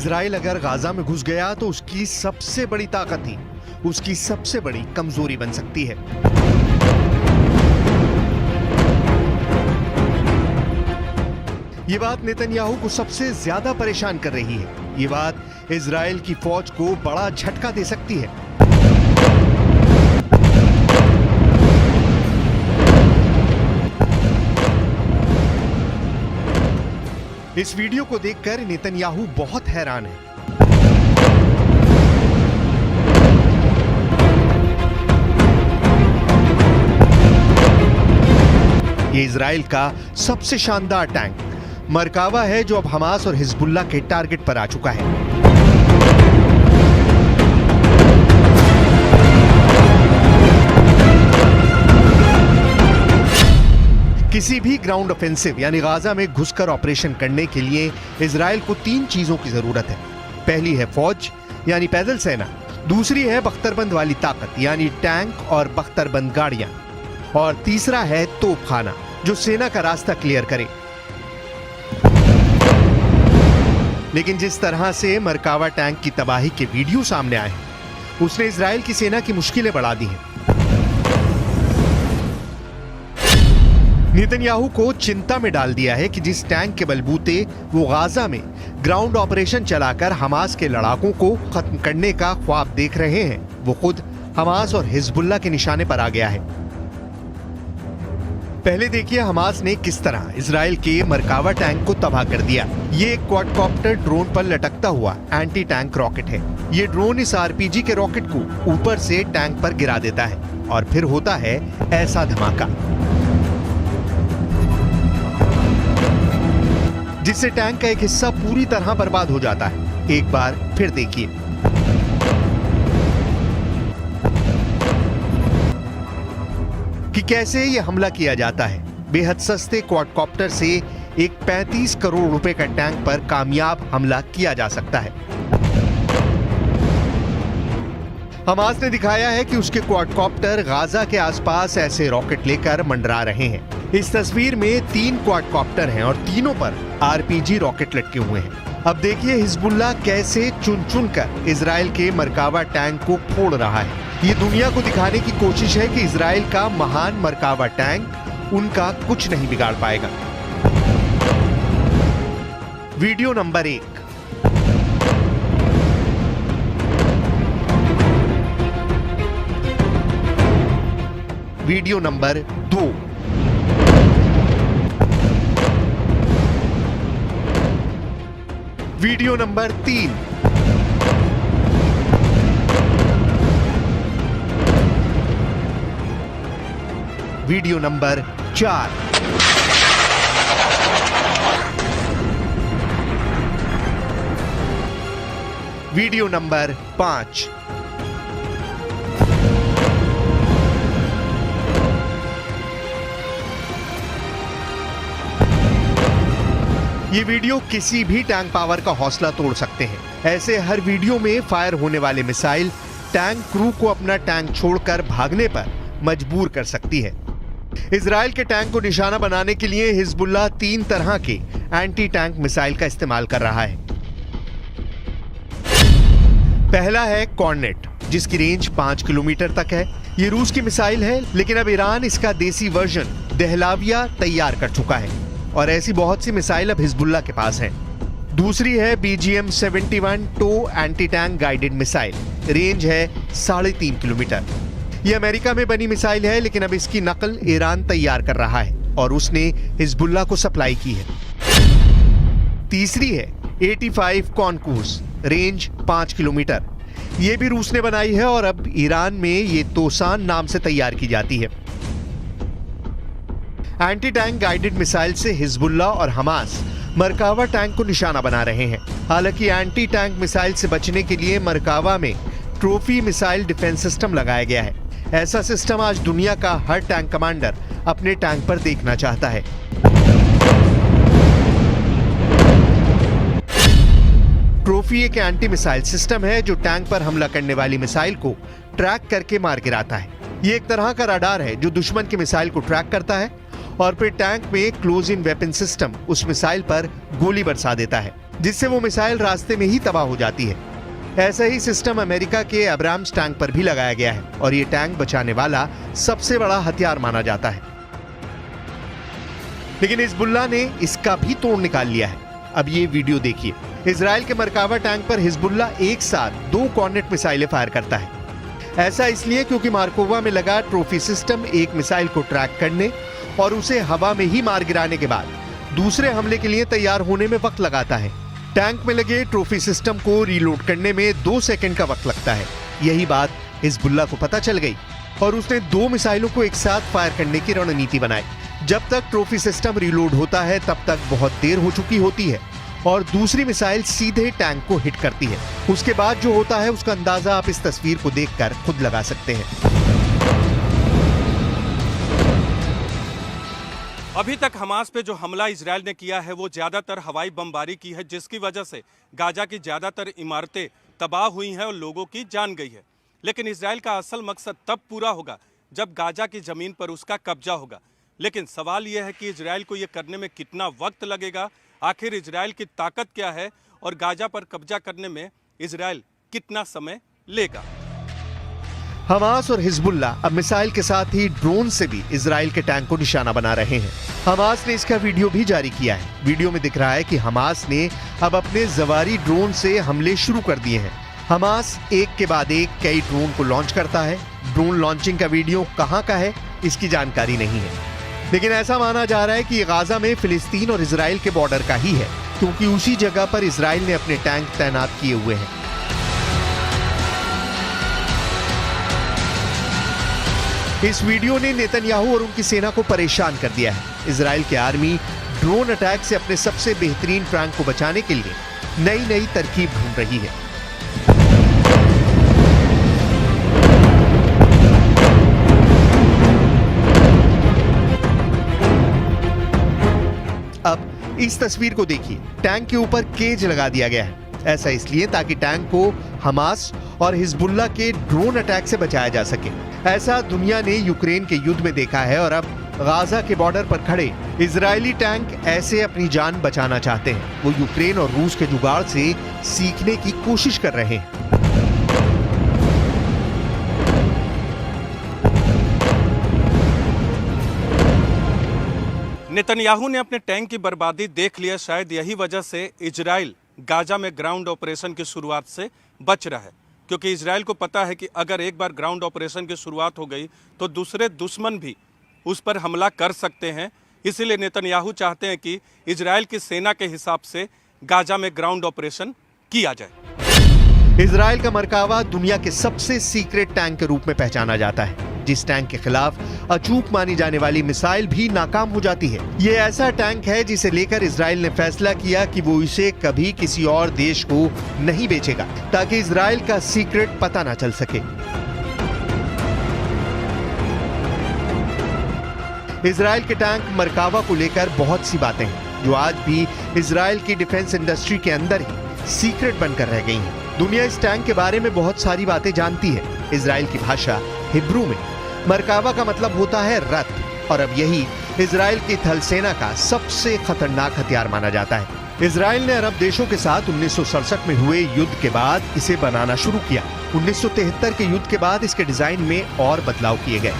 Israel अगर Gaza में घुस गया तो उसकी सबसे बड़ी ताकत ही उसकी सबसे बड़ी कमजोरी बन सकती है। ये बात नेतन्याहू को सबसे ज्यादा परेशान कर रही है। ये बात इजराइल की फौज को बड़ा झटका दे सकती है। इस वीडियो को देखकर नेतन्याहू बहुत हैरान है। ये इजराइल का सबसे शानदार टैंक मरकावा है, जो अब हमास और हिजबुल्लाह के टारगेट पर आ चुका है। किसी भी ग्राउंड ऑफेंसिव यानी गाजा में घुसकर ऑपरेशन करने के लिए इजराइल को 3 चीजों की जरूरत है। पहली है फौज यानी पैदल सेना, दूसरी है बख्तरबंद वाली ताकत यानी टैंक और बख्तरबंद गाड़ियां, और तीसरा है तोपखाना जो सेना का रास्ता क्लियर करे। लेकिन जिस तरह से मरकावा टैंक की तबाही के वीडियो सामने आए हैं, उसने इजराइल की सेना की मुश्किलें बढ़ा दी हैं। नेतन्याहू को चिंता में डाल दिया है कि जिस टैंक के बलबूते वो गाजा में ग्राउंड ऑपरेशन चलाकर हमास के लड़ाकों को खत्म करने का ख्वाब देख रहे हैं, वो खुद हमास और हिजबुल्लाह के निशाने पर आ गया है। पहले देखिए हमास ने किस तरह इजराइल के मरकावा टैंक को तबाह कर दिया। ये एक क्वाडकॉप्टर ड्रोन पर लटकता हुआ एंटी टैंक रॉकेट है। ये ड्रोन इस आरपीजी के रॉकेट को ऊपर से टैंक पर गिरा देता है और फिर होता है ऐसा धमाका जिससे टैंक का एक हिस्सा पूरी तरह बर्बाद हो जाता है। एक बार फिर देखिए। कि कैसे यह हमला किया जाता है। बेहद सस्ते क्वाडकॉप्टर से एक 35 करोड़ रुपए का टैंक पर कामयाब हमला किया जा सकता है। हमास ने दिखाया है कि उसके क्वाडकॉप्टर गाजा के आसपास ऐसे रॉकेट लेकर मंडरा रहे हैं। इस तस्वीर में 3 क्वाडकॉप्टर हैं और तीनों पर आरपीजी रॉकेट लटके हुए हैं। अब देखिए हिजबुल्लाह कैसे चुन चुन कर इजराइल के मरकावा टैंक को फोड़ रहा है। ये दुनिया को दिखाने की कोशिश है कि इजराइल का महान मरकावा टैंक उनका कुछ नहीं बिगाड़ पाएगा। Video number 1। Video number 2। Video number 3। Video number 4। Video number 5। ये वीडियो किसी भी टैंक पावर का हौसला तोड़ सकते हैं। ऐसे हर वीडियो में फायर होने वाले मिसाइल टैंक क्रू को अपना टैंक छोड़कर भागने पर मजबूर कर सकती है। इजराइल के टैंक को निशाना बनाने के लिए हिजबुल्लाह 3 तरह के एंटी टैंक मिसाइल का इस्तेमाल कर रहा है। पहला है कॉर्नेट, जिसकी रेंज 5 किलोमीटर तक है। ये रूस की मिसाइल है, लेकिन अब ईरान इसका देसी वर्जन दहलाविया तैयार कर चुका है और ऐसी बहुत सी मिसाइल अब हिजबुल्लाह के पास हैं। दूसरी है BGM-71 टो anti tank guided missile. Range है 3.5 किलोमीटर। यह अमेरिका में बनी मिसाइल है, लेकिन अब इसकी नकल ईरान तैयार कर रहा है और उसने हिजबुल्लाह को सप्लाई की है। तीसरी है 85 कॉनकूस, रेंज 5 किलोमीटर। यह भी रूस ने बनाई है और अब ईरान में ये तोसान नाम से तैयार की जाती है। एंटी टैंक गाइडेड मिसाइल से हिजबुल्लाह और हमास मरकावा टैंक को निशाना बना रहे हैं। हालांकि एंटी टैंक मिसाइल से बचने के लिए मरकावा में ट्रॉफी मिसाइल डिफेंस सिस्टम लगाया गया है। ऐसा सिस्टम आज दुनिया का हर टैंक कमांडर अपने टैंक पर देखना चाहता है। ट्रॉफी एक एंटी मिसाइल सिस्टम है जो टैंक पर हमला करने वाली मिसाइल को ट्रैक करके मार गिराता है। ये एक तरह का रडार है जो दुश्मन की मिसाइल को ट्रैक करता है और फिर टैंक में क्लोज इन वेपन सिस्टम उस मिसाइल पर गोली बरसा देता है। जिससे वो मिसाइल रास्ते में ही तबाह हो जाती है। ऐसा ही सिस्टम अमेरिका के अब्राम्स टैंक पर भी लगाया गया है और ये टैंक बचाने वाला सबसे बड़ा हथियार माना जाता है। लेकिन हिजबुल्लाह ने इसका भी तोड़ निकाल लिया है। अब ये वीडियो देखिए। इजराइल के मरकावा टैंक पर हिजबुल्लाह एक साथ 2 कॉर्नेट मिसाइलें फायर करता है। ऐसा इसलिए क्योंकि मार्कोवा में लगा ट्रॉफी सिस्टम एक मिसाइल को ट्रैक करने और उसे हवा में ही मार गिराने के बाद दूसरे हमले के लिए तैयार होने में वक्त लगाता है। टैंक में लगे ट्रॉफी सिस्टम को रीलोड करने में 2 सेकंड का वक्त लगता है। यही बात हिजबुल्लाह को पता चल गई और उसने 2 मिसाइलों को एक साथ फायर करने की रणनीति बनाई। जब तक ट्रॉफी सिस्टम रीलोड होता है तब तक बहुत देर हो चुकी होती है और दूसरी मिसाइल सीधे टैंक को हिट करती है। उसके बाद जो होता है उसका अंदाजा आप इस तस्वीर को देखकर खुद लगा सकते हैं। अभी तक हमास पे जो हमला इजराइल ने किया है वो ज्यादातर हवाई बमबारी की है, जिसकी वजह से गाजा की ज्यादातर इमारतें तबाह हुई हैं और लोगों की जान गई है। लेकिन इजराइल का असल मकसद तब पूरा होगा जब गाजा की जमीन पर उसका कब्जा होगा। लेकिन सवाल यह है कि इजराइल को यह करने में कितना वक्त लगेगा, आखिर इजराइल की ताकत क्या है और गाजा पर कब्जा करने में इजराइल कितना समय लेगा। हमास और हिजबुल्लाह अब मिसाइल के साथ ही ड्रोन से भी इजराइल के टैंक को निशाना बना रहे हैं। हमास ने इसका वीडियो भी जारी किया है। वीडियो में दिख रहा है कि हमास ने अब अपने जवारी ड्रोन से हमले शुरू कर दिए हैं। हमास एक के बाद एक कई ड्रोन को लॉन्च करता है। ड्रोन लॉन्चिंग का वीडियो कहां का है इसकी जानकारी नहीं है, लेकिन ऐसा माना जा रहा है कि गाजा में फिलिस्तीन और इजराइल के बॉर्डर का ही है, क्योंकि उसी जगह पर इजराइल ने अपने टैंक तैनात किए हुए हैं। इस वीडियो ने नेतन्याहू और उनकी सेना को परेशान कर दिया है। इजराइल की आर्मी ड्रोन अटैक से अपने सबसे बेहतरीन टैंक को बचाने के लिए नई नई तरकीब ढूंढ रही है। अब इस तस्वीर को देखिए। टैंक के ऊपर केज लगा दिया गया है। ऐसा इसलिए ताकि टैंक को हमास और हिजबुल्लाह के ड्रोन अटैक से बचाया जा सके। ऐसा दुनिया ने यूक्रेन के युद्ध में देखा है और अब गाजा के बॉर्डर पर खड़े इजरायली टैंक ऐसे अपनी जान बचाना चाहते हैं। वो यूक्रेन और रूस के जुगाड़ से सीखने की कोशिश कर रहे हैं। नेतन्याहू ने अपने टैंक की बर्बादी देख लिया। शायद यही वजह से इजराइल गाजा में ग्राउंड ऑपरेशन की शुरुआत से बच रहा है, क्योंकि इजराइल को पता है कि अगर एक बार ग्राउंड ऑपरेशन की शुरुआत हो गई तो दूसरे दुश्मन भी उस पर हमला कर सकते हैं। इसीलिए नेतन्याहू चाहते हैं कि इजराइल की सेना के हिसाब से गाजा में ग्राउंड ऑपरेशन किया जाए। इजराइल का मरकावा दुनिया के सबसे सीक्रेट टैंक के रूप में पहचाना जाता है, जिस टैंक के खिलाफ अचूक मानी जाने वाली मिसाइल भी नाकाम हो जाती है। ये ऐसा टैंक है जिसे लेकर इजराइल ने फैसला किया कि वो इसे कभी किसी और देश को नहीं बेचेगा, ताकि इजराइल का सीक्रेट पता ना चल सके। इजराइल के टैंक मरकावा को लेकर बहुत सी बातें हैं जो आज भी इजराइल की डिफेंस इंडस्ट्री के अंदर ही सीक्रेट बनकर रह गई हैं। दुनिया इस टैंक के बारे में बहुत सारी बातें जानती है। इजराइल की भाषा हिब्रू में मरकावा का मतलब होता है रथ, और अब यही इजराइल की थल सेना का सबसे खतरनाक हथियार माना जाता है। इजराइल ने अरब देशों के साथ 1967 में हुए युद्ध के बाद इसे बनाना शुरू किया। 1973 के युद्ध के बाद इसके डिजाइन में और बदलाव किए गए।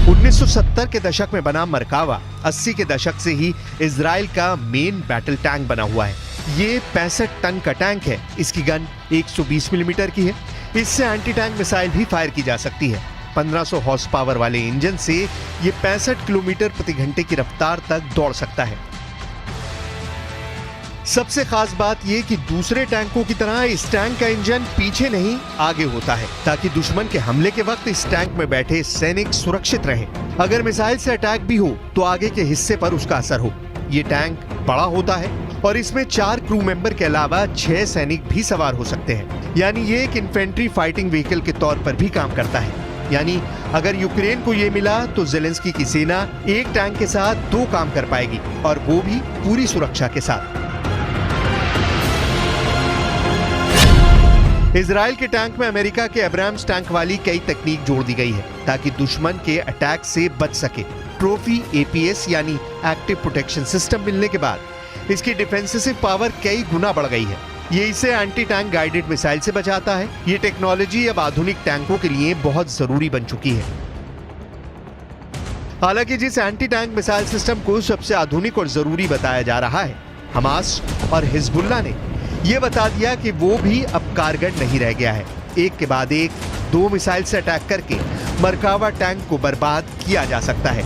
1970 के दशक में बना मरकावा 80 के दशक से ही इजराइल का मेन बैटल टैंक बना हुआ है। ये 65 टन का टैंक है। इसकी गन 120 मिलीमीटर की है। इससे एंटी टैंक मिसाइल भी फायर की जा सकती है। 1500 हॉर्स पावर वाले इंजन से ये 65 किलोमीटर प्रति घंटे की रफ्तार तक दौड़ सकता है। सबसे खास बात यह कि दूसरे टैंकों की तरह इस टैंक का इंजन पीछे नहीं आगे होता है, ताकि दुश्मन के हमले के वक्त इस टैंक में बैठे सैनिक सुरक्षित रहें। अगर मिसाइल से अटैक भी हो तो आगे के हिस्से पर उसका असर हो। ये टैंक बड़ा होता है और इसमें 4 क्रू मेंबर के अलावा 6 सैनिक भी सवार हो सकते हैं। यानी ये एक इन्फेंट्री फाइटिंग व्हीकल के तौर पर भी काम करता है। यानी अगर यूक्रेन को ये मिला तो जेलेंस्की की सेना एक टैंक के साथ 2 काम कर पाएगी, और वो भी पूरी सुरक्षा के साथ। इजराइल के टैंक में अमेरिका के अब्राम्स टैंक वाली कई तकनीक जोड़ दी गई है ताकि दुश्मन के अटैक से बच सके। ट्रॉफी एपीएस यानी एक्टिव प्रोटेक्शन सिस्टम मिलने के बाद इसकी डिफेंसिव पावर कई गुना बढ़ गई है। ये इसे एंटी टैंक गाइडेड मिसाइल से बचाता है। ये टेक्नोलॉजी अब आधुनिक टैंकों के लिए बहुत जरूरी बन चुकी है। हालांकि जिस एंटी टैंक मिसाइल सिस्टम को सबसे आधुनिक और जरूरी बताया जा रहा है, हमास और हिजबुल्लाह ने यह बता दिया कि वो भी अब कारगर नहीं रह गया है। एक के बाद एक 2 मिसाइल से अटैक करके मरकावा टैंक को बर्बाद किया जा सकता है।